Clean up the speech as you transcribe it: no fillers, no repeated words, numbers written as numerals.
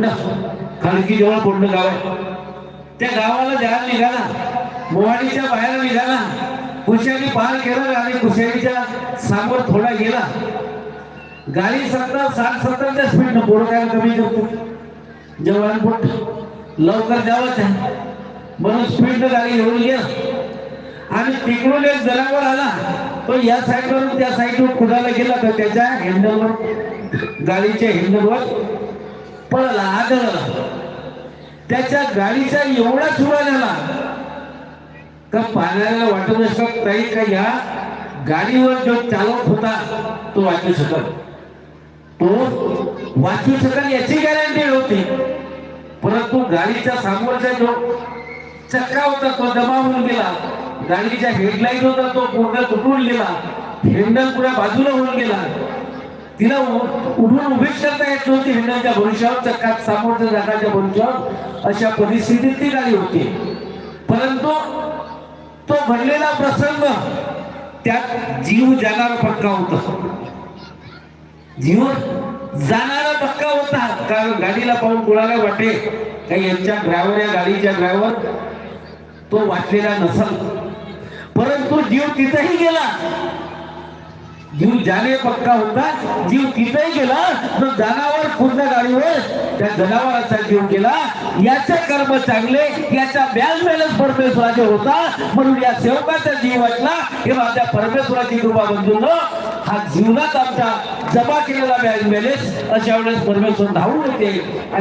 बोंड खालकी जवळ बोंड गाव आहे. त्या गावाला जायला निघाला, मोहाडीच्या बाहेर निघाला, कुशाली पार केला आणि कुशालीच्या समोर थोडा गेला. गाडी 60-70च्या स्पीड न पोरं काय कमी करतो, जवान पोट लवकर जावंच आहे म्हणून स्पीड न गाडी घेऊन गेला आणि तिकडून एक जनावर आला. तो या साईडवरून त्या साईडवर कुडाला गेला तर त्याच्या हँडलवर, गाडीच्या हँडलवर पळाला, आदळला. त्याच्या गाडीचा एवढा चुरा झाला का पाण्याला वाटत नसत काही का या गाडीवर जो चालक होता तो वाचू शकत, तो वाचू शकत याची गॅरंटी होती. परंतु गाडीच्या समोरचा जो चक्का होता तो जमा होऊन गेला, गाडीच्या हेडलाईट होता तो पूर्ण तुटून गेला, हँडल पुऱ्या बाजूला होऊन गेला. तिला उठून उभीच करता येत नव्हती हँडलच्या भरोश्यावर, चक्कात समोरच्या चाकाच्या भरोश्यावर. अशा परिस्थितीत ती गाडी होती. परंतु तो घडलेला प्रसंग त्यात जीव जाणारा पक्का होता, जीव जाणारा पक्का होता. कारण गाडीला पाहून कोणाला वाटे काही यांच्या ड्रायव्हर, या गाडीच्या ड्रायव्हर तो वाचलेला नसल. परंतु जीव तिथेही गेला, जीव जाणे पक्का होता, जीव तिथेही गेला. तो जनावर पूर्ण गाडीवर त्या जनावराचा जीव गेला. याचे कर्म चांगले, याचा बॅलन्स परमेश्वराचे होता म्हणून या सेवकाचा जीव वाचला. हे माझ्या परमेश्वराची कृपा बंधूंनो, हा जीवनात आमचा जमा केलेला बॅलन्स अशा वेळेस परमेश्वर धावून येते.